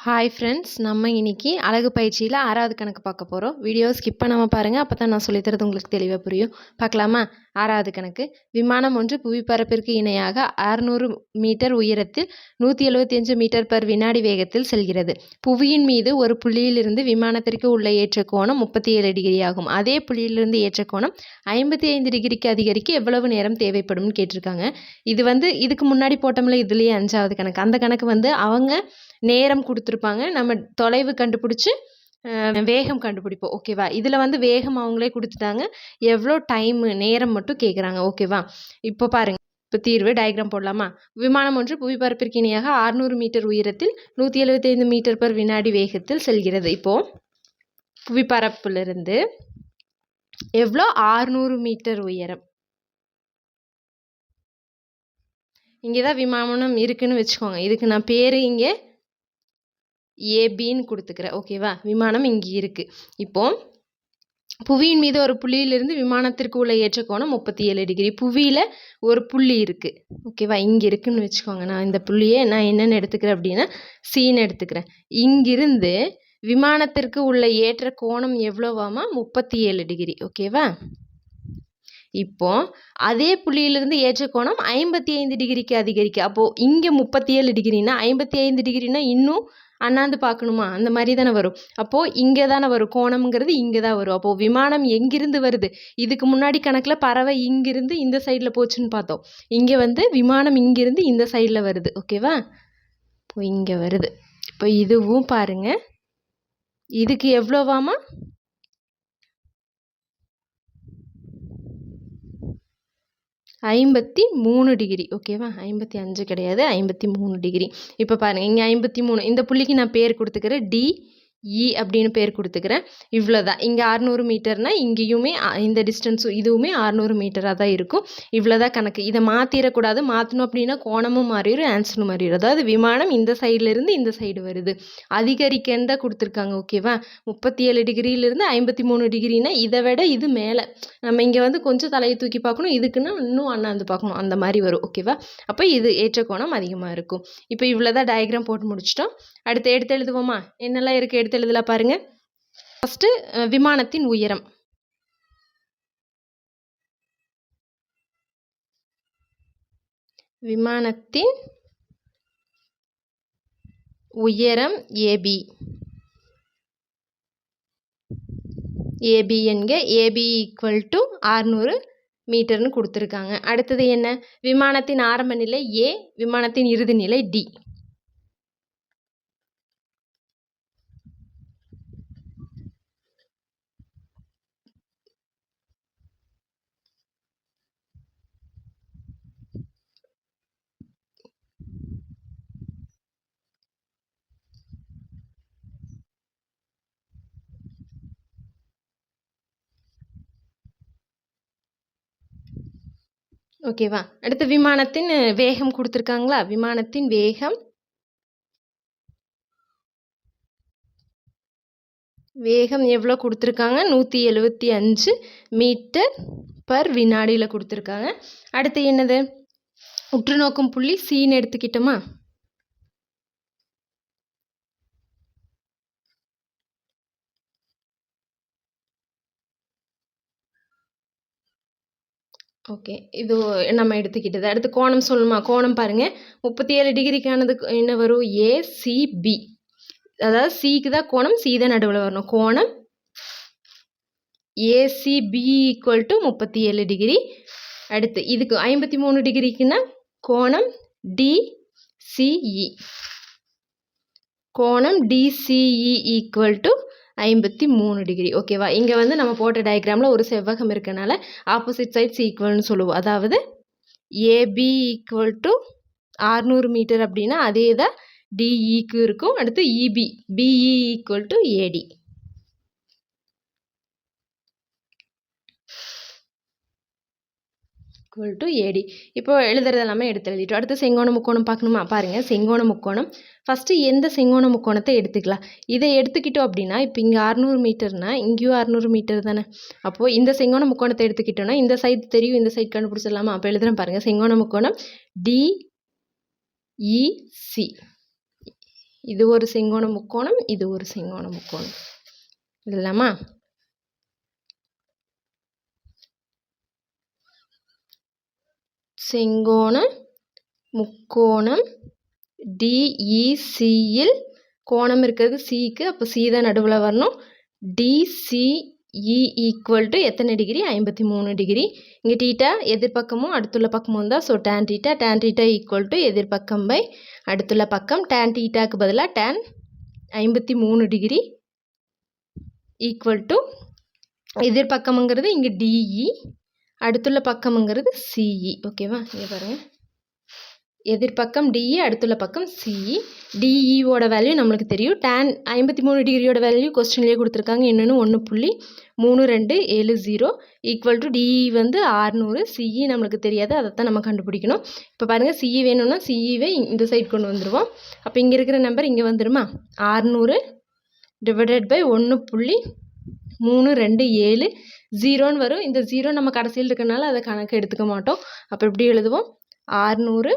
Hi friends, நம்ம இன்னைக்கு அழகு பயிற்சியில் 6வது கணக்கு பார்க்க போகிறோம். வீடியோ ஸ்கிப் பண்ணாமல் பாருங்கள், அப்போ தான் நான் சொல்லித்தரது உங்களுக்கு தெளிவாக புரியும். பார்க்கலாமா? 6வது கணக்கு. விமானம் ஒன்று புவிப்பரப்பிற்கு இணையாக 600 மீட்டர் உயரத்தில் 175 மீட்டர் பர் வினாடி வேகத்தில் செல்கிறது. புவியின் மீது ஒரு புள்ளியிலிருந்து விமானத்திற்கு உள்ள ஏற்ற கோணம் 37 டிகிரி ஆகும். அதே புள்ளியிலிருந்து ஏற்ற கோணம் 55 டிகிரிக்கு அதிகரிக்க எவ்வளவு நேரம் தேவைப்படும்னு கேட்டிருக்காங்க. இதுக்கு முன்னாடி போட்டோம்ல, இதுலேயே 5வது கணக்கு. அந்த கணக்கு அவங்க நேரம் கொடுத்துருப்பாங்க, நம்ம தொலைவு கண்டுபிடிச்சி வேகம் கண்டுபிடிப்போம். ஓகேவா? இதில் வேகம் அவங்களே கொடுத்துட்டாங்க, எவ்வளோ டைமு நேரம் மட்டும் கேட்குறாங்க. ஓகேவா? இப்போ பாருங்கள், இப்போ தீர்வு டயக்ராம் போடலாமா? விமானம் ஒன்று புவிப்பரப்பிற்கு இணையாக 600 மீட்டர் உயரத்தில் 175 மீட்டர் பர் வினாடி வேகத்தில் செல்கிறது. இப்போது புவிப்பரப்பிலிருந்து எவ்வளோ? 600 மீட்டர் உயரம். இங்கே தான் விமானம் இருக்குன்னு வச்சுக்கோங்க. இதுக்கு நான் பேர் இங்கே ஏபின்னு கொடுத்துக்கிறேன். ஓகேவா? விமானம் இங்கே இருக்குது. இப்போது புவியின் மீது ஒரு புள்ளியிலிருந்து விமானத்திற்கு உள்ள ஏற்ற கோணம் 37 டிகிரி. புவியில் ஒரு புள்ளி இருக்குது. ஓகேவா? இங்கே இருக்குன்னு வச்சுக்கோங்க. நான் இந்த புள்ளியை நான் என்னென்னு எடுத்துக்கிறேன் அப்படின்னா சீன்னு எடுத்துக்கிறேன். இங்கிருந்து விமானத்திற்கு உள்ள ஏற்ற கோணம் எவ்வளோவாமா? 37 டிகிரி. ஓகேவா? இப்போ அதே புள்ளியிலிருந்து ஏற்ற கோணம் 55 டிகிரிக்கு அதிகரிக்க. அப்போது இங்கே 37 டிகிரினா 55 டிகிரினா இன்னும் அண்ணாந்து பார்க்கணுமா? அந்த மாதிரி தானே வரும். அப்போது இங்கே தானே வரும், கோணம்ங்கிறது இங்கே தான் வரும். அப்போது விமானம் எங்கிருந்து வருது? இதுக்கு முன்னாடி கணக்கில் பறவை இங்கிருந்து இந்த சைடில் போச்சுன்னு பார்த்தோம். இங்கே விமானம் இங்கிருந்து இந்த சைடில் வருது. ஓகேவா? இப்போ இங்கே வருது. இப்போ இதுவும் பாருங்கள், இதுக்கு எவ்வளோவாமா? 53 டிகிரி. ஓகேவா? 55 கிடையாது, 53 டிகிரி. இப்போ பாருங்கள், இங்கே 53. இந்த புள்ளிக்கு நான் பேர் கொடுத்துக்கிறேன் டிஇ அப்படின்னு பேர் கொடுத்துக்கிறேன். இவ்வளோதான். இங்கே 600 மீட்டர்னால் இங்கேயுமே இந்த டிஸ்டன்ஸும் இதுவுமே 600 மீட்டராக தான் இருக்கும். இவ்வளோதான் கணக்கு. இதை மாற்றிடக்கூடாது. மாற்றணும் அப்படின்னா கோணமும் மாறிடும், ஆன்சரும் மாறிடும். அதாவது விமானம் இந்த சைட்லேருந்து இந்த சைடு வருது, அதிகரிக்கன்னு தான் கொடுத்துருக்காங்க. ஓகேவா? 37 டிகிரியிலேருந்து 53 டிகிரினா இதை விட இது மேலே. நம்ம இங்கே கொஞ்சம் தலையை தூக்கி பார்க்கணும், இதுக்குன்னா இன்னும் அண்ணாந்து பார்க்கணும். அந்த மாதிரி வரும். ஓகேவா? அப்போ இது ஏற்ற கோணம் அதிகமாக இருக்கும். இப்போ இவ்வளோதான் டயக்ராம் போட்டு முடிச்சிட்டோம். அடுத்து எடுத்து எழுதுவோமா? என்னெல்லாம் இருக்குது எடுத்து எழுதலாம் பாருங்கள். ஃபஸ்ட்டு விமானத்தின் உயரம். விமானத்தின் உயரம் ஏபி. ஏபி என்க. ஏபி ஈக்குவல் டு 600 மீட்டர்னு கொடுத்துருக்காங்க. அடுத்தது என்ன? விமானத்தின் ஆரம்ப நிலை ஏ, விமானத்தின் இறுதி நிலை டி. ஓகேவா? அடுத்து விமானத்தின் வேகம் கொடுத்துருக்காங்களா? விமானத்தின் வேகம் எவ்வளோ கொடுத்துருக்காங்க? 175 மீட்டர் பர் வினாடியில் கொடுத்துருக்காங்க. அடுத்து என்னது? உற்று நோக்கும் புள்ளி சீன்னு எடுத்துக்கிட்டோமா? ஓகே, இது நம்ம எடுத்துக்கிட்டது. அடுத்து கோணம் சொல்லணுமா? கோணம் பாருங்கள், 37 டிகிரிக்கானது என்ன வரும்? ஏசிபி. அதாவது சிக்கு தான் கோணம், சி தான் நடுவில் வரணும். கோணம் ஏசிபி ஈக்குவல் டு 37 டிகிரி. அடுத்து இதுக்கு 53 டிகிரிக்குன்னா கோணம் டிசிஇ. கோணம் டிசிஇ ஈக்குவல் டு 53 டிகிரி. ஓகேவா? இங்கே நம்ம போட்ட டயக்ராமில் ஒரு செவ்வகம் இருக்கனால ஆப்போசிட் சைட்ஸ் ஈக்குவல்னு சொல்லுவோம். அதாவது ஏபி ஈக்குவல் டு 600 மீட்டர் அப்படின்னா அதே தான் டிஇக்கு இருக்கும். அடுத்து EB, BE equal to AD. Equal to AD. இப்போ எழுதுறது எல்லாமே எடுத்து எழுதிட்டோம். அடுத்து செங்கோண முக்கோணம் பார்க்கணுமா? பாருங்கள், செங்கோண முக்கோணம். ஃபஸ்ட்டு எந்த செங்கோண முக்கோணத்தை எடுத்துக்கலாம்? இதை எடுத்துக்கிட்டோம் அப்படின்னா, இப்போ இங்கே 600 மீட்டர்னா இங்கேயும் 600 மீட்டர் தானே. அப்போது இந்த செங்கோண முக்கோணத்தை எடுத்துக்கிட்டோன்னா இந்த சைடு தெரியும், இந்த சைடு கண்டுபிடிச்சிடலாமா? அப்போ எழுதுகிறேன் பாருங்கள். செங்கோண முக்கோணம் டிஇசி. இது ஒரு செங்கோண முக்கோணம், இது ஒரு செங்கோண முக்கோணம். இல்லைம்மா? செங்கோண முக்கோணம் டிஇசியில் கோணம் இருக்கிறது சிக்கு, அப்போ சி தான் நடுவில் வரணும். டிசிஇ ஈக்குவல் டு எத்தனை டிகிரி? 53 டிகிரி. இங்கே டீட்டா எதிர்பக்கமும் அடுத்துள்ள பக்கமும் இருந்தால் so tan theta equal to எதிர்பக்கம் பை அடுத்துள்ள பக்கம். டேன் டீட்டாக்கு பதிலாக டேன் 53 டிகிரி ஈக்குவல் டு எதிர்பக்கமுங்கிறது இங்கே டிஇ, அடுத்துள்ள பக்கமுங்கிறது சிஇ. ஓகேவா? இங்கே பாருங்கள், எதிர்பக்கம் டிஇ, அடுத்துள்ள பக்கம் சிஇ. டிஇயோட வேல்யூ நம்மளுக்கு தெரியும். டேன் 53 டிகிரியோட வேல்யூ கொஸ்டின்லேயே கொடுத்துருக்காங்க. இன்னொன்று 1.3270 ஈக்குவல் டு டிஇ வந்து 600, சிஇ நம்மளுக்கு தெரியாது, அதைத்தான் நம்ம கண்டுபிடிக்கணும். இப்போ பாருங்கள், சிஇ வேணும்னா சிஇவை இந்த சைடு கொண்டு வந்துடுவோம். அப்போ இங்கே இருக்கிற நம்பர் இங்கே வந்துடுமா? 600 டிவைடட் பை 1.327 வரும். இந்த 0 நம்ம கடைசியில் இருக்கனால அதை கணக்கு எடுத்துக்க மாட்டோம். அப்போ எப்படி எழுதுவோம்? 600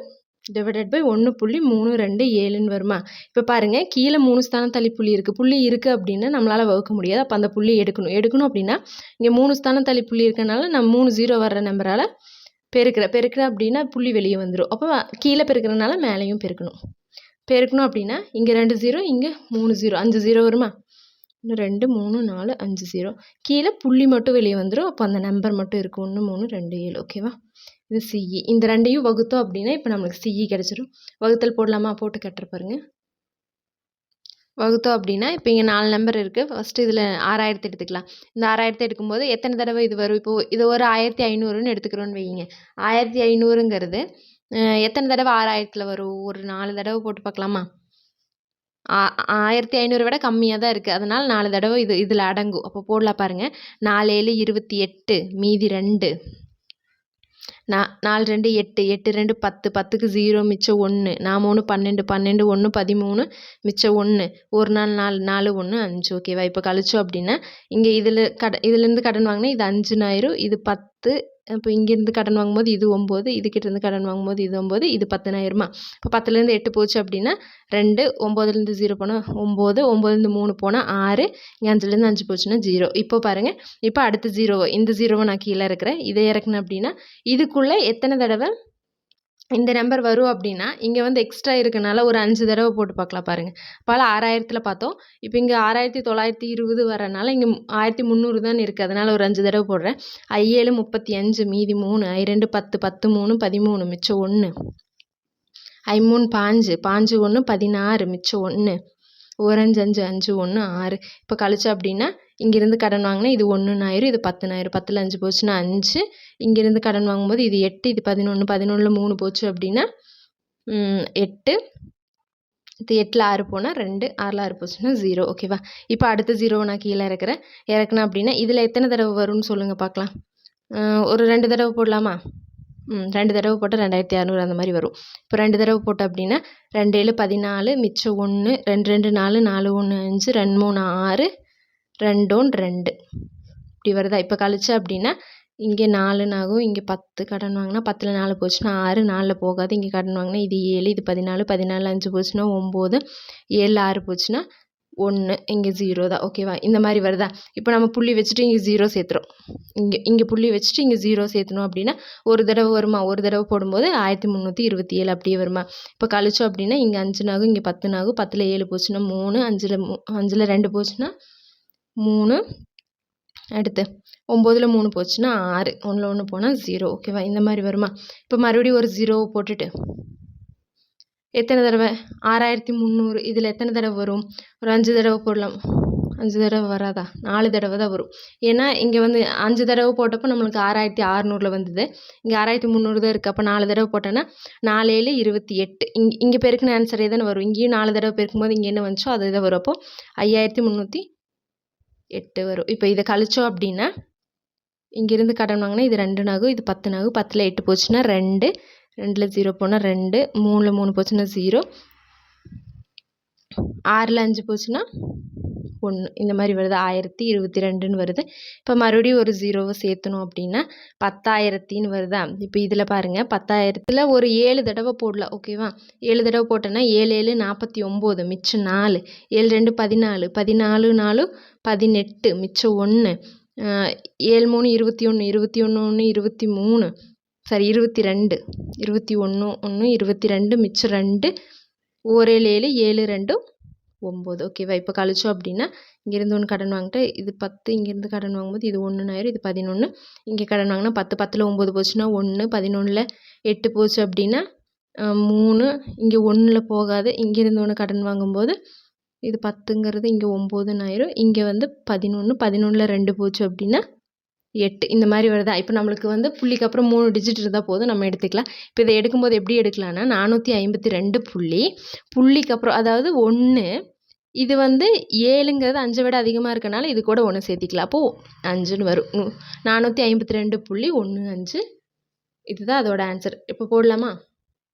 டிவைடட் பை 1.327 வருமா? இப்போ பாருங்கள், கீழே 3 ஸ்தானம் தள்ளி புள்ளி இருக்குது அப்படின்னா நம்மளால் வகுக்க முடியாது. அப்போ அந்த புள்ளி எடுக்கணும் அப்படின்னா இங்கே 3 ஸ்தானம் தள்ளி புள்ளி இருக்கனால நம்ம 3 0 வர்ற நம்பரால் பெருக்கிற அப்படின்னா புள்ளி வெளியே வந்துடும். அப்போ கீழே பெருக்கிறனால மேலேயும் பெருக்கணும் அப்படின்னா இங்கே 2 0, இங்கே 3 0, 5 0 வருமா? இன்னும் 2 3 4 5 0. கீழே புள்ளி மட்டும் வெளியே வந்துடும். அப்போ அந்த நம்பர் மட்டும் இருக்குது 1327. ஓகேவா? இது சிஇ. இந்த ரெண்டையும் வகுத்தோம் அப்படின்னா இப்போ நம்மளுக்கு சிஇ கிடச்சிரும். வகுத்தல் போடலாமா? போட்டு கட்டுற பாருங்க. வகுத்தோம் அப்படின்னா இப்போ இங்கே 4 நம்பர் இருக்குது. ஃபஸ்ட்டு இதில் 6000 எடுத்துக்கலாம். இந்த 6000 எடுக்கும்போது எத்தனை தடவை இது வரும்? இப்போது இது ஒரு 1500ன்னு எடுத்துக்கிறோன்னு வைங்க. 1500ங்கிறது எத்தனை தடவை 6000ல் வரும்? ஒரு 4 தடவை போட்டு பார்க்கலாமா? 1500 விட கம்மியாக தான் இருக்குது, அதனால் 4 தடவை இதில் அடங்கும். அப்போ போடலாம் பாருங்கள். 4 7 28, மீதி 2, 4 2 8, 8 2 10, 10க்கு 0 மிச்சம் 1, 4 3 12, 12 1 13 மிச்சம் 1, ஒரு நாள் 4 4 1 5. ஓகேவா? இப்போ கழிச்சோம் அப்படின்னா இங்கே இதுலேருந்து கடன் வாங்கினா இது 5 ஆயிரும், இது 10. இப்போ இங்கேருந்து கடன் வாங்கும்போது இது 9, இதுக்கிட்டேருந்து கடன் வாங்கும்போது இது 9, இது 10 ஆயிருமா? இப்போ 10லேருந்து 8 போச்சு அப்படின்னா 2, 9லேருந்து 0 போனால் 9, 9லேருந்து 3 போனால் 6, இங்கே 5லேருந்து 5 போச்சுன்னா 0. இப்போ பாருங்கள், இப்போ அடுத்த 0, இந்த 0வை நான் கீழே இருக்கிறேன். இதை இறக்குனேன் அப்படின்னா இதுக்குள்ளே எத்தனை தடவை இந்த நம்பர் வரும் அப்படின்னா இங்கே வந்து எக்ஸ்ட்ரா இருக்கனால ஒரு 5 தடவை போட்டு பார்க்கலாம் பாருங்கள். பல 6000ல் பார்த்தோம். இப்போ இங்கே 6920 வரனால இங்கே 1300 தான் இருக்குது, அதனால் ஒரு 5 தடவை போடுறேன். 7 35, மீதி 3, 2 10, 10 3 13 மிச்சம் 1, 3 5, 5 1 16 மிச்சம் 1, ஒரு 5 5 5 1 6. இப்போ கழிச்சோம் அப்படின்னா இங்கேருந்து கடன் வாங்கினா இது 1 ஆயிரும், இது 10 ஆயிரும். 10ல் 5 போச்சுன்னா 5, இங்கேருந்து கடன் வாங்கும்போது இது 8, இது 11, 11ல் 3 போச்சு அப்படின்னா 8, இது 8ல் 6 போனால் 2, 6ல் 6 போச்சுன்னா 0. ஓகேவா? இப்போ அடுத்த 0வை நான் கீழே இறக்குனேன் அப்படின்னா இதில் எத்தனை தடவை வரும்னு சொல்லுங்கள் பார்க்கலாம். ஒரு 2 தடவை போடலாமா? 2 தடவை போட்டால் 2600 அந்த மாதிரி வரும். இப்போ 2 தடவை போட்டோம் அப்படின்னா 2 7 14, மிச்சம் 1, 2 2 4, 4 1 5, 2 3 6, 2 1 2 இப்படி வருதா? இப்போ கழிச்சா அப்படின்னா இங்கே 4 ஆகும், இங்கே 10 கடன் வாங்கினா 10ல் 4 போச்சுன்னா 6, 4ல் போகாது, இங்கே கடன் வாங்கினா இது 7, இது 14, 14ல் 5 போச்சுன்னா 9, 7ல் 6 போச்சுன்னா 1, இங்கே 0 தான். ஓகேவா? இந்த மாதிரி வருதா? இப்போ நம்ம புள்ளி வச்சுட்டு இங்கே 0 சேர்த்துறோம். இங்கே புள்ளி வச்சுட்டு இங்கே 0 சேர்த்தணும் அப்படின்னா ஒரு தடவை வருமா? ஒரு தடவை போடும்போது 1327 அப்படியே வருமா? இப்போ கழிச்சோம் அப்படின்னா இங்கே 5 ஆகும், இங்கே 10 ஆகும். 10ல் 7 போச்சுன்னா 3, 5ல் 2 போச்சுன்னா 3, அடுத்து 9ல் 3 போச்சுன்னா 6, 1ல் 1 போனால் 0. ஓகேவா? இந்த மாதிரி வருமா? இப்போ மறுபடியும் ஒரு 0வை போட்டுட்டு எத்தனை தடவை? 6300. இதில் எத்தனை தடவை வரும்? ஒரு 5 தடவை போடலாம். 5 தடவை வராதா? 4 தடவை தான் வரும். ஏன்னா இங்கே வந்து 5 தடவை போட்டப்போ நம்மளுக்கு 6600ல் வந்தது, இங்கே 6300 தான் இருக்குது. அப்போ 4 தடவை போட்டோன்னா 4 7 28. இங்கே பெருக்கின ஆன்சரே தானே வரும். இங்கேயும் 4 தடவை பெருக்கும்போது இங்கே என்ன வந்துச்சோ அது தான் வரும். அப்போ 5308 வரும். இப்போ இதை கழிச்சோம் அப்படின்னா இங்கேருந்து கடன் வாங்கினா இது 2 ஆகும், இது 10 ஆகும். 10ல் 8 போச்சுன்னா 2, 2ல் 0 போனால் 2, 3ல் 3 போச்சுன்னா 0, 6ல் 5 போச்சுன்னா 1 இந்த மாதிரி வருது 1022ன்னு வருது. இப்போ மறுபடியும் ஒரு 0வை சேர்த்தணும் அப்படின்னா 10,000ன்னு வருதா. இப்போ இதில் பாருங்கள் 10,000த்தில் ஒரு 7 தடவை போடலாம். ஓகேவா, 7 தடவை போட்டோன்னா 7 7 49 மிச்சம் 4, 7 2 14, 14 4 18 மிச்சம் 1, 7 3 21, 21 1 23, சரி 22, 21 1 22 மிச்சம் 2, 1 7 7 7 2 9. ஓகேவா, இப்போ கழிச்சோம் அப்படின்னா இங்கேருந்து ஒன்று கடன் வாங்கிட்டு இது 10, இங்கேருந்து கடன் வாங்கும்போது இது 1 ஆயிரும், இது 11, இங்கே கடன் வாங்கினா 10, 10ல் 9 போச்சுன்னா 1, 11ல் 8 போச்சு அப்படின்னா 3, இங்கே 1ல் போகாது, இங்கேருந்து ஒன்று கடன் வாங்கும்போது இது 10ங்கிறது இங்கே 9ன்னு ஆயிரும், இங்கே வந்து 11, 11ல் 2 போச்சு அப்படின்னா 8 இந்த மாதிரி வருதா. இப்போ நம்மளுக்கு வந்து புள்ளிக்கு அப்புறம் 3 டிஜிட் இருந்தால் போதும், நம்ம எடுத்துக்கலாம். இப்போ இதை எடுக்கும்போது எப்படி எடுக்கலாம்னா 452 புள்ளிக்கு அப்புறம் அதாவது 1, இது வந்து 7ங்கிறது 5 விட அதிகமாக இருக்கனால இது கூட 1 சேர்த்திக்கலாம். அப்போது 5ன்னு வரும். 452.15 இதுதான் அதோட ஆன்சர். இப்போ போடலாமா.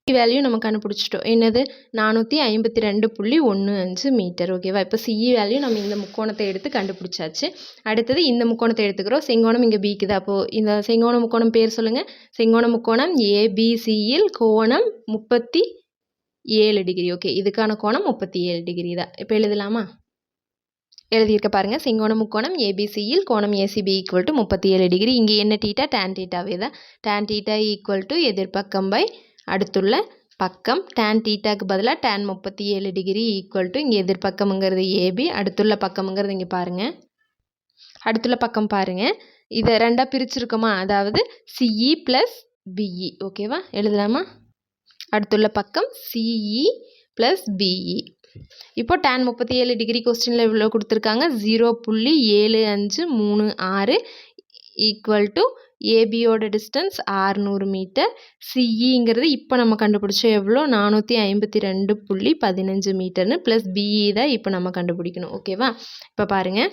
வேல்யூ நம்ம கண்டுபிடிச்சிட்டோம். என்னது 452.15 மீட்டர். ஓகேவா, இப்போ சிஇ வேல்யூ நம்ம இந்த முக்கோணத்தை எடுத்து கண்டுபிடிச்சாச்சு. அடுத்தது இந்த முக்கோணத்தை எடுத்துக்கிறோம். செங்கோணம் இங்கே பிக்கு தான். அப்போது இந்த செங்கோண முக்கோணம் பேர் சொல்லுங்கள். செங்கோண முக்கோணம் ஏபிசியில் கோணம் 37 டிகிரி. ஓகே, இதுக்கான கோணம் 37 டிகிரி தான். இப்போ எழுதலாமா. எழுதியிருக்க பாருங்கள். செங்கோண முக்கோணம் ஏபிசியில் கோணம் ஏசிபி ஈக்குவல் டு 37 டிகிரி. இங்கே என்ன டீட்டா, டேன் டீட்டாவே தான். டேன் டீட்டா ஈக்குவல் டு எதிர்பக்கம் பை அடுத்துள்ள பக்கம். டேன் டீட்டாக்கு பதிலாக டேன் 37 டிகிரி ஈக்குவல் டு இங்கே எதிர்பக்கம்ங்கிறது ஏபி, அடுத்துள்ள பக்கம்ங்கிறது இங்கே பாருங்கள். அடுத்துள்ள பக்கம் பாருங்கள், இதை ரெண்டாக பிரிச்சிருக்கோமா, அதாவது சிஇ ப்ளஸ் பிஇ. ஓகேவா, எழுதலாமா. அடுத்துள்ள பக்கம் சிஇ ப்ளஸ் பிஇ. இப்போ டேன் 37 டிகிரி கொஸ்டினில் இவ்வளோ கொடுத்துருக்காங்க, 0.7536 ஈக்குவல் டு ஏபியோட டிஸ்டன்ஸ் 600 மீட்டர். சிஇங்கிறது இப்போ நம்ம கண்டுபிடிச்சோம் எவ்வளோ, 452.15 மீட்டர்னு, ப்ளஸ் பிஇ தான் இப்போ நம்ம கண்டுபிடிக்கணும். ஓகேவா, இப்போ பாருங்கள்.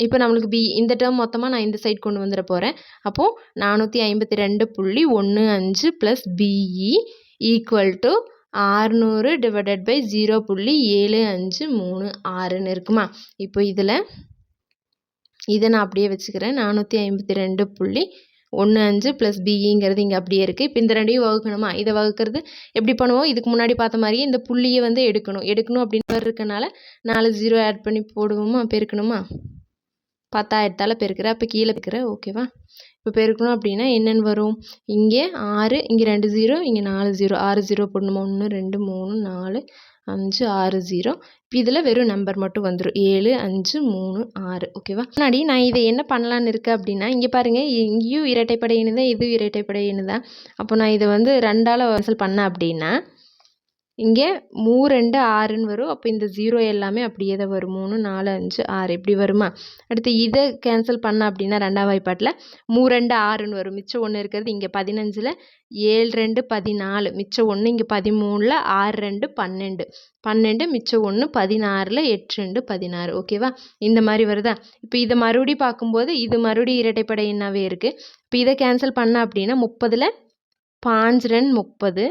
இப்போ நம்மளுக்கு பி இந்த டேர்ம் மொத்தமாக நான் இந்த சைட் கொண்டு வந்துட போகிறேன். அப்போது 452.15 plus BE equal to 600 divided by 0.7536ன்னு இருக்குமா. இப்போ இதில் இதை நான் அப்படியே வச்சுக்கிறேன். 452.15 ப்ளஸ் பிஇங்கிறது இங்கே அப்படியே இருக்குது. இப்போ இந்த ரெண்டையும் வகுக்கணுமா. இதை வகுக்கிறது எப்படி பண்ணுவோம், இதுக்கு முன்னாடி பார்த்த மாதிரியே இந்த புள்ளியை வந்து எடுக்கணும் அப்படின்னு இருக்கனால 4 0 ஆட் பண்ணி போடுவோமா, பெருக்கணுமா. 10,000ஆல் பெருக்கிறேன், அப்போ கீழே பெருக்கிறேன். ஓகேவா, இப்போ பெருக்கணும் அப்படின்னா என்னென்னு வரும், இங்கே 6, இங்கே 2 0, இங்கே 4 0, 6 0 போடணுமா. 1 2 3 4 5 6 0. இப்போ இதில் வெறும் நம்பர் மட்டும் வந்துடும், 7 5 3 6. ஓகேவா, முன்னாடி நான் இதை என்ன பண்ணலான்னு இருக்கேன் அப்படின்னா, இங்கே பாருங்கள், இங்கேயும் இரட்டைப்படை எண் தான், இது இரட்டைப்படை எண் தான். அப்போ நான் இதை வந்து 2ஆல் கேன்சல் பண்ணேன் அப்படின்னா இங்கே 3 2 6ன்னு வரும். அப்போ இந்த 0 எல்லாமே அப்படியே தான் வரும். 3 4 5 6 இப்படி வருமா. அடுத்து இதை கேன்சல் பண்ண அப்படின்னா 2ஆம் வாய்ப்பாட்டில் 3 2 6ன்னு வரும். மிச்சம் 1 இருக்கிறது இங்கே 15ல் 7 2 14 மிச்சம் 1, இங்கே 13ல் 6 2 12 12 மிச்சம் 1 16ல் 8 2 16. ஓகேவா, இந்த மாதிரி வருதா. இப்போ இதை மறுபடியும் பார்க்கும்போது இது மறுபடியும் இரட்டைப்படை எண்ணாவே இருக்குது. இப்போ இதை கேன்சல் பண்ண அப்படின்னா 30ல் 5 2 30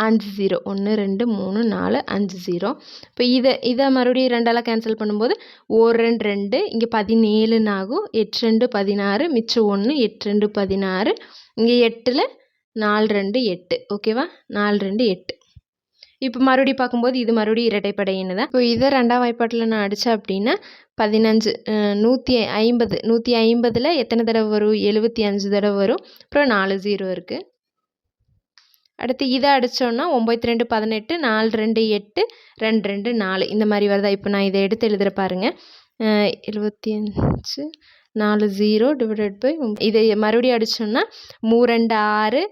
5 0 1 2 3 4 5 0. இப்போ இதை மறுபடியும் 2ஆல் கேன்சல் பண்ணும்போது 1 2 2, இங்கே 17ன்னு ஆகும். 8 2 16 மிச்சம் 1 8 2 16, இங்கே 8ல் 4 2 8. ஓகேவா, 4 2 8. இப்போ மறுபடியும் பார்க்கும்போது இது மறுபடியும் இரட்டைப்படை எண் தான். இப்போ இதை 2ஆம் வாய்ப்பாட்டில் நான் அடித்தேன் அப்படின்னா 15 150 150ல் எத்தனை தடவை வரும், 75 தடவை வரும். அப்புறம் 4 0 இருக்குது. அடுத்து இதை அடித்தோன்னா 9 2 18 4 2 8 2 2 4 இந்த மாதிரி வருதா. இப்போ நான் இதை எடுத்து எழுதுகிற பாருங்கள், 75 4 0 டிவைடட் பை இதை மறுபடியும் அடித்தோன்னா 3 2 6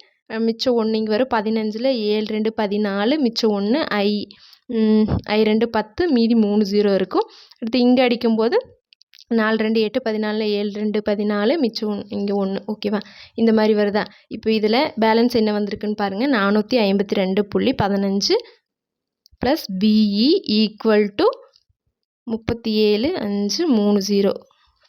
மிச்சம் 1 இங்கே வரும். 15ல் 7 2 14 மிச்சம் 1 I 2 10 மீதி 3 0 இருக்கும். அடுத்து இங்கே அடிக்கும்போது 4 2 8 14 7 2 14 மிச்சம் இங்கே 1. ஓகேவா, இந்த மாதிரி வருதா. இப்போ இதில் பேலன்ஸ் என்ன வந்திருக்குன்னு பாருங்கள், 452.15 plus BE equal to 37 5 30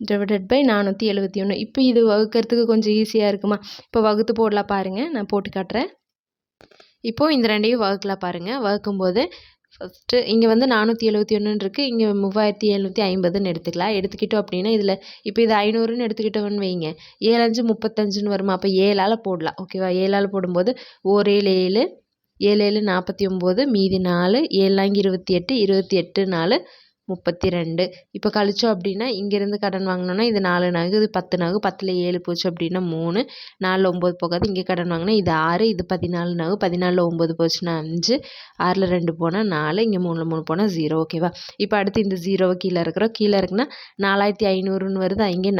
divided by 471. இப்போ இது வகுக்கிறதுக்கு கொஞ்சம் ஈஸியாக இருக்குமா. இப்போ வகுத்து போடலாம் பாருங்கள், நான் போட்டு காட்டுறேன். இப்போது இந்த ரெண்டையும் வகுக்கலாம் பாருங்கள். வகுக்கும்போது ஃபஸ்ட்டு இங்கே வந்து 471 இருக்குது, இங்கே 3750ன்னு எடுத்துக்கலாம். எடுத்துக்கிட்டோம் அப்படின்னா இதில் இப்போ இது 500ன்னு எடுத்துக்கிட்டோம்னு வைங்க, 7 5 35ன்னு வருமா, அப்போ 7ஆல் போடலாம். ஓகேவா, 7ஆல் போடும்போது 1 7 7 7 49, மீதி 4, 7 28, 28 4 32. இப்போ கழிச்சோம் அப்படின்னா இங்கேருந்து கடன் வாங்கினோன்னா இது 4 நகு, இது 10 நகு, 10ல் 7 போச்சு அப்படின்னா 3, 4ல் 9 போகாது. இங்கே கடன் வாங்கினா இது 6, இது 14 நகு, 14ல் 9 போச்சுன்னா 5, 6ல் 2 போனால் 4, இங்கே 3ல் 3 போனால் 0. ஓகேவா, இப்போ அடுத்து இந்த 0வை கீழே இருக்கிறோம். கீழே இருக்குன்னா 4500ன்னு வருது. இங்கே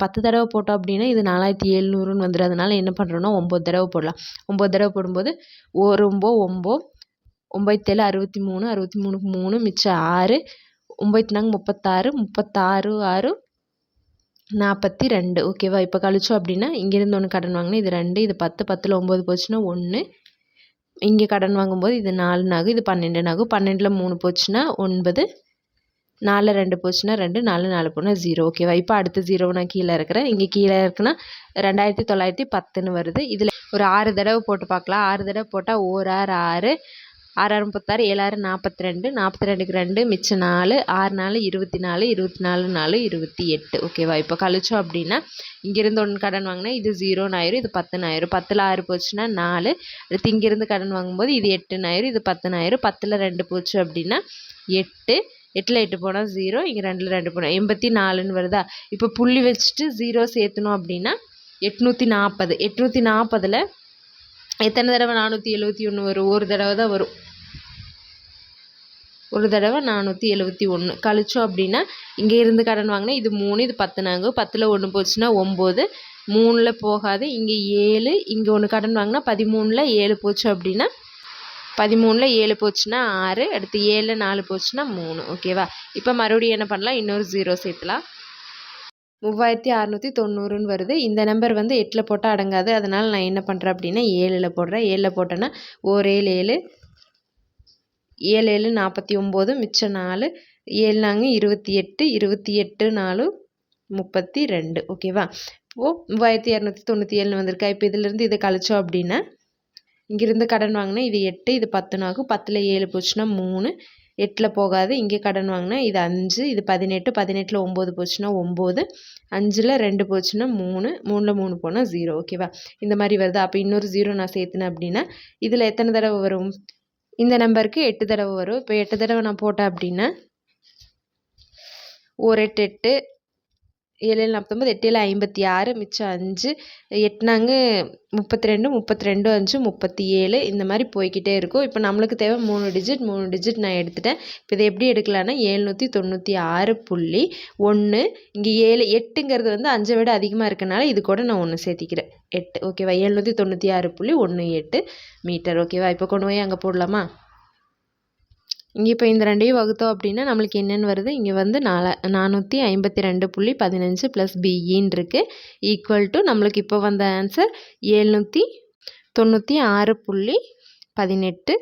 10 தடவை போட்டோம் அப்படின்னா இது 4700ன்னு வந்துடும். அதனால என்ன பண்ணுறோன்னா 9 தடவை போடலாம். 9 தடவை போடும்போது 1 9 9, 9 7 63, 63க்கு 3, மிச்சம் 6, 9 நாங்க 36, 36 6 42. ஓகேவா, இப்போ கழிச்சோம் அப்படின்னா இங்கேருந்து ஒன்று கடன் வாங்கினா இது 2, இது 10, 10ல் 9 போச்சுன்னா 1, இங்கே கடன் வாங்கும்போது இது 4 நகு, இது 12 நகு, 12ல் 3 போச்சுன்னா 9, 4ல் 2 போச்சுன்னா 2, 4 4 போனால் 0. ஓகேவா, இப்போ அடுத்த 0 நான் கீழே இருக்கிறேன். இங்கே கீழே இருக்குன்னா 2910ன்னு வருது. இதில் ஒரு 6 தடவை போட்டு பார்க்கலாம். 6 தடவை போட்டால் 1 6 6, 6 6 36, 7 6 42, 42க்கு 2, மிச்சம் 4, 6 4 24, 24 4 28. ஓகேவா, இப்போ கழிச்சோம் அப்படின்னா இங்கேருந்து ஒன்று கடன் வாங்கினா இது 0ன்னு ஆயிரும், இது 10ன்னு ஆயிரும். 10ல் 6 போச்சுன்னா 4, அடுத்து இங்கேருந்து கடன் வாங்கும்போது இது 8ன்னு ஆயிரும், இது 10ன்னு ஆயிரும். 10ல் 2 போச்சு அப்படின்னா 8, 8ல் 8 போனால் 0, இங்கே 2ல் 2 போனால் 84ன்னு வருதா. இப்போ புள்ளி வச்சுட்டு 0 சேர்த்தணும் அப்படின்னா 840. 840ல் எத்தனை தடவை 471 வரும்? ஒரு தடவை தான் வரும். ஒரு தடவை 471 கழிச்சோம் அப்படின்னா இங்கே இருந்து கடன் வாங்கினா இது 3, இது 10 நாங்க, 10ல் 1 போச்சுன்னா 9, 3ல் போகாது, இங்கே 7, இங்கே ஒன்று கடன் வாங்கினா 13ல் 7 போச்சு அப்படின்னா 13ல் 7 போச்சுன்னா 6, அடுத்து 7ல் 4 போச்சுன்னா 3. ஓகேவா, இப்போ மறுபடியும் என்ன பண்ணலாம், இன்னொரு 0 சேர்த்துலாம். 3690ன்னு வருது. இந்த நம்பர் வந்து 8ல் போட்டால் அடங்காது. அதனால் நான் என்ன பண்ணுறேன் அப்படின்னா 7ல் போடுறேன். 7ல் போட்டேன்னா 1 7 7, 7 7 49, மிச்சம் 4, 7 நாங்க 28, 28 4 32. ஓகேவா, இப்போது 3297ன்னு வந்திருக்கா. இப்போ இதிலேருந்து இதை கழிச்சோம் அப்படின்னா இங்கேருந்து கடன் வாங்கினா இது 8, இது 10 ஆகும். 10ல் 7 போச்சுன்னா 3, 8ல் போகாது, இங்கே கடன் வாங்கினா இது 5, இது 18, 18ல் 9 போச்சுன்னா 9, 5ல் 2 போச்சுன்னா 3, 3ல் 3 போனால் 0. ஓகேவா, இந்த மாதிரி வருது. அப்போ இன்னொரு 0 நான் சேர்த்துனேன் அப்படின்னா இதில் எத்தனை தடவை வரும்? இந்த நம்பருக்கு 8 தடவை வரும். இப்போ 8 தடவை நான் போட்டேன் அப்படின்னா 1 8 8, 7 49, 8 56, மிச்சம் 5, 8 நாங்க 32, 32 5 37, இந்த மாதிரி போய்கிட்டே இருக்கும். இப்போ நம்மளுக்கு தேவை 3 டிஜிட் நான் எடுத்துட்டேன். இப்போ இதை எப்படி எடுக்கலான்னா 796.1, இங்கே 8ங்கிறது வந்து 5 விட அதிகமாக இருக்கனால இது கூட நான் 1 சேர்த்திக்கிறேன், 8. ஓகேவா, 796.18 மீட்டர். ஓகேவா, இப்போ கொண்டு போய் அங்கே போடலாமா? இங்கே இப்போ இந்த ரெண்டையும் வகுத்தோம் அப்படின்னா நம்மளுக்கு என்னென்னு வருது, இங்கே வந்து 452.15 ப்ளஸ் பிஇன்னு இருக்குது, ஈக்குவல் டு நம்மளுக்கு இப்போ வந்த ஆன்சர் 796.18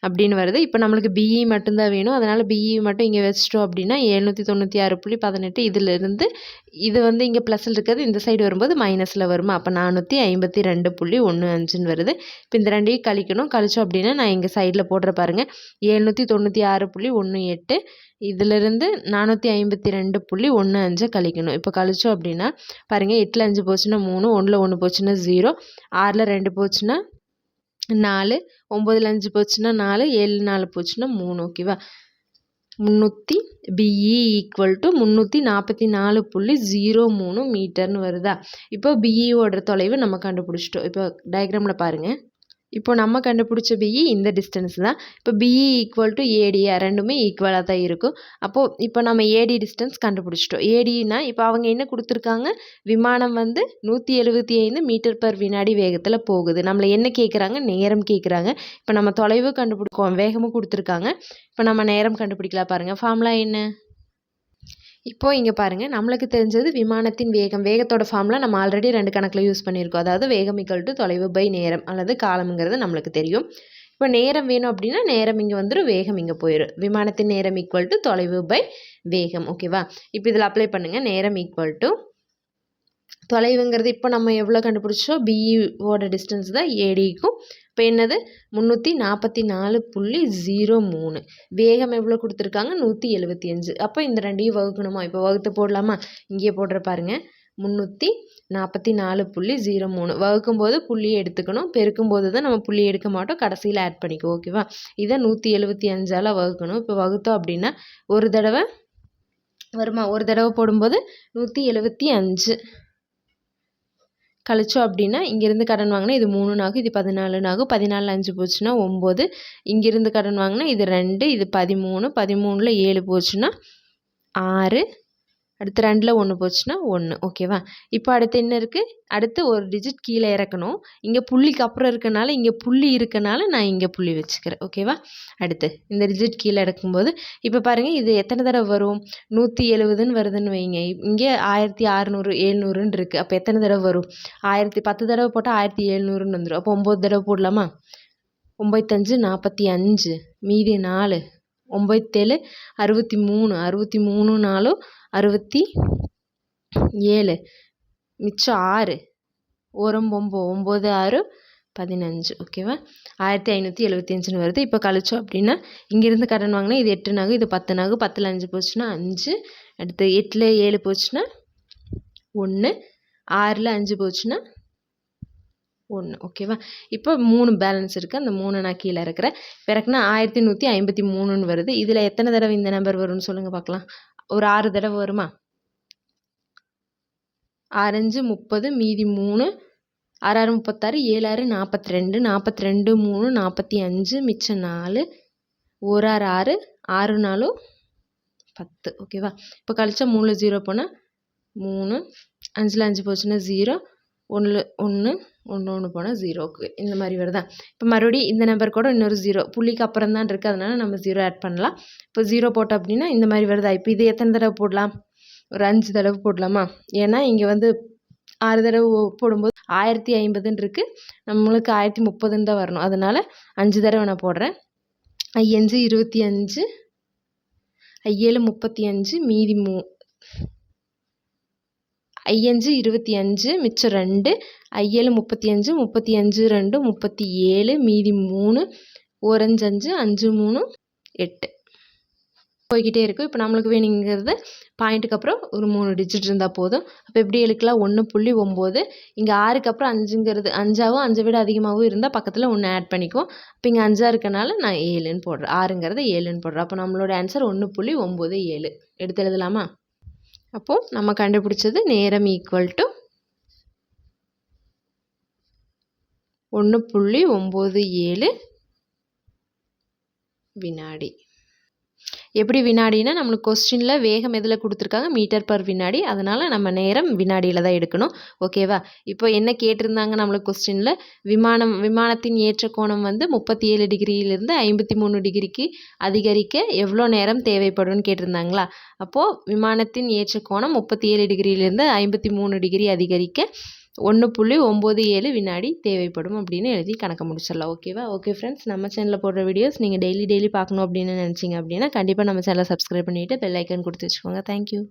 அப்படின்னு வருது. இப்போ நம்மளுக்கு பிஇ மட்டும்தான் வேணும். அதனால் பிஇ மட்டும் இங்கே வச்சிட்டோம் அப்படின்னா 796.18, இதிலிருந்து இது வந்து இங்கே ப்ளஸில் இருக்கிறது இந்த சைடு வரும்போது மைனஸில் வருமா, அப்போ 452.15ன்னு வருது. இப்போ இந்த ரெண்டையும் கழிக்கணும். கழிச்சோம் அப்படின்னா நான் இங்கே சைடில் போடுற பாருங்கள், 796.18, இதிலிருந்து 452.15 கழிக்கணும். இப்போ கழிச்சோம் அப்படின்னா பாருங்கள், 8ல் 5 போச்சுன்னா 3, 1ல் 1 போச்சுன்னா 0, 6ல் 2 போச்சுன்னா 4, 9ல் 5 போச்சுன்னா 4, 7ல் 4 போச்சுன்னா 3. ஓகேவா, 300 பிஇ ஈக்குவல் டு 344.03 மீட்டர்னு வருதா. இப்போ பிஇயோட தொலைவு நம்ம கண்டுபிடிச்சிட்டோம். இப்போ டயக்ராமில் பாருங்கள், இப்போ நம்ம கண்டுபிடிச்ச பிஇ இந்த டிஸ்டன்ஸ் தான். இப்போ பிஇ ஈக்குவல் டு ஏடியா, ரெண்டுமே ஈக்குவலாக தான் இருக்கும். அப்போது இப்போ நம்ம ஏடி டிஸ்டன்ஸ் கண்டுபிடிச்சிட்டோம். ஏடினா இப்போ அவங்க என்ன கொடுத்துருக்காங்க, விமானம் வந்து 175 மீட்டர் பர் வினாடி வேகத்தில் போகுது. நம்மளை என்ன கேட்குறாங்க, நேரம் கேட்குறாங்க. இப்போ நம்ம தொலைவு கண்டுபிடிக்கோம், வேகமும் கொடுத்துருக்காங்க. இப்போ நம்ம நேரம் கண்டுபிடிக்கலாம். பாருங்கள், ஃபார்முலா என்ன? இப்போ இங்கே பாருங்கள், நம்மளுக்கு தெரிஞ்சது விமானத்தின் வேகம். வேகத்தோட ஃபார்முலா நம்ம ஆல்ரெடி 2 கணக்கில் யூஸ் பண்ணியிருக்கோம். அதாவது வேகம் ஈக்குவல் டு தொலைவு பை நேரம் அல்லது காலம்ங்கிறது நம்மளுக்கு தெரியும். இப்போ நேரம் வேணும் அப்படின்னா நேரம் இங்கே வந்துடும், வேகம் இங்கே போயிடும். விமானத்தின் நேரம் ஈக்குவல் டு தொலைவு பை வேகம். ஓகேவா, இப்போ இதில் அப்ளை பண்ணுங்கள். நேரம் ஈக்குவல் டு தொலைவுங்கிறது இப்போ நம்ம எவ்வளோ கண்டுபிடிச்சோம், பிஇவோட டிஸ்டன்ஸ் தான் ஏடிக்கும் இப்போ என்னது 344.03. வேகம் எவ்வளோ கொடுத்துருக்காங்க 175. அப்போ இந்த ரெண்டையும் வகுக்கணுமா? இப்போ வகுத்து போடலாமா? இங்கே போடுற பாருங்க 344.03 வகுக்கும்போது புள்ளியை எடுத்துக்கணும், பெருக்கும்போது தான் நம்ம புள்ளி எடுக்க மாட்டோம், கடைசியில் ஆட் பண்ணிக்குவோம். ஓகேவா? இதை 175ஆல் வகுக்கணும். இப்போ வகுத்தோம் அப்படின்னா ஒரு தடவை வருமா? ஒரு தடவை போடும்போது 175 கழிச்சோம் அப்படின்னா இங்கேருந்து கடன் வாங்கினா இது 3 ஆகும், இது 14 ஆகும். 14 5 போச்சுன்னா 9. இங்கேருந்து கடன் வாங்கினா இது 2, இது 13. 13ல் 7 போச்சுன்னா 6. அடுத்து 2ல் 1 போச்சுன்னா 1. ஓகேவா? இப்போ அடுத்து என்ன இருக்குது? அடுத்து ஒரு டிஜிட் கீழே இறக்கணும். இங்கே புள்ளிக்கு அப்புறம் இருக்கனால இங்கே புள்ளி இருக்கனால நான் இங்கே புள்ளி வச்சுக்கிறேன். ஓகேவா? அடுத்து இந்த டிஜிட் கீழே இறக்கும்போது இப்போ பாருங்கள் இது எத்தனை தடவை வரும்? 170ன்னு வருதுன்னு வைங்க. இங்கே 1600 700ன்னு இருக்குது. அப்போ எத்தனை தடவை வரும்? 1010 தடவை போட்டால் 1700ன்னு வந்துடும். அப்போ 9 தடவை போடலாமா? 9 5 45, மீதி 4, 9 7 63, 63 4 67, மிச்சம் 6, ஓரம் 9, 9 6 15. ஓகேவா? 1575ன்னு வருது. இப்போ கழிச்சோம் அப்படின்னா இங்கேருந்து கடன் வாங்கினா இது 8 நகு, இது 10 நகு. 10ல் 5 போச்சுன்னா 5. அடுத்து 8ல் 7 போச்சுன்னா 1. 6ல் 5 போச்சுன்னா 1. ஓகேவா? இப்போ 3 பேலன்ஸ் இருக்குது. அந்த 3 நான் கீழே இருக்கிறேன். பிறகுனா 1153ன்னு வருது. இதில் எத்தனை தடவை இந்த நம்பர் வரும்னு சொல்லுங்கள் பார்க்கலாம். ஒரு 6 தடவை வருமா? 6 5 30, மீதி 3, 6 6 36, 7 6 42, 42 3 45, மிச்சம் 4, 1 6 6, 6 4 10. ஓகேவா? இப்போ கழிச்சா 3ல் 0 போனால் 3, 5ல் 5 போச்சுன்னா 0, 1ல் 1 1 1 போனால் 0க்கு இந்த மாதிரி வருதா? இப்போ மறுபடியும் இந்த நம்பர் கூட இன்னொரு 0 புள்ளிக்கு அப்புறம் தான் இருக்குது, அதனால நம்ம 0 ஆட் பண்ணலாம். இப்போ 0 போட்டோம் அப்படின்னா இந்த மாதிரி வருதா? இப்போ இது எத்தனை தடவை போடலாம்? ஒரு 5 தடவை போடலாமா? ஏன்னா இங்கே வந்து 6 தடவை போடும்போது 1050ன்னு இருக்குது, நம்மளுக்கு 1030ன்னு தான் வரணும். அதனால் 5 தடவை நான் போடுறேன். 5 25, 7 35, மீதி 5 25, மிச்சம் 2, 7 35, 35 2 37, மீதி 3, 1 5 5 3 8 போய்கிட்டே இருக்கும். இப்போ நம்மளுக்கு வேணுங்கிறது பாயிண்ட்டுக்கு அப்புறம் ஒரு 3 டிஜிட் இருந்தால் போதும். அப்போ எப்படி எழுக்கலாம்? 1.9. இங்கே 6க்கு அப்புறம் 5ங்கிறது 5ஆகவும் 5 விட அதிகமாகவும் இருந்தால் பக்கத்தில் 1 ஆட் பண்ணிக்குவோம். இப்போ இங்கே 5 இருக்கனால நான் 7ன்னு போடுறேன். 6ங்கிறது 7ன்னு போடுறேன். அப்போ நம்மளோட ஆன்சர் 1.97 எடுத்து எழுதலாமா? அப்போது நம்ம கண்டுபிடிச்சது நேரம் ஈக்குவல் டு 1.97 வினாடி. எப்படி வினாடினா நம்மளுக்கு கொஸ்டினில் வேகம் எதில் கொடுத்துருக்காங்க? மீட்டர் பர் வினாடி. அதனால் நம்ம நேரம் வினாடியில் தான் எடுக்கணும். ஓகேவா? இப்போ என்ன கேட்டிருந்தாங்க நம்மளுக்கு கொஸ்டினில்? விமானத்தின் ஏற்ற கோணம் வந்து 37 டிகிரியிலிருந்து 53 டிகிரிக்கு அதிகரிக்க எவ்வளோ நேரம் தேவைப்படும்னு கேட்டிருந்தாங்களா? அப்போது விமானத்தின் ஏற்ற கோணம் 37 டிகிரியிலிருந்து 53 டிகிரி அதிகரிக்க 1.97 வினாடி தேவைப்படும் அப்படின்னு எழுதி கணக்கு முடிச்சிடலாம். ஓகேவா? ஓகே ஃப்ரெண்ட்ஸ், நம்ம சேனலில் போடுற வீடியோஸ் நீங்கள் டெய்லி பார்க்கணும் அப்படின்னு நினச்சிங்க அப்படின்னா கண்டிப்பாக நம்ம சேனலை சப்ஸ்கிரைப் பண்ணிவிட்டு பெல் ஐக்கன் கொடுத்து வச்சுக்கோங்க. தேங்க்யூ.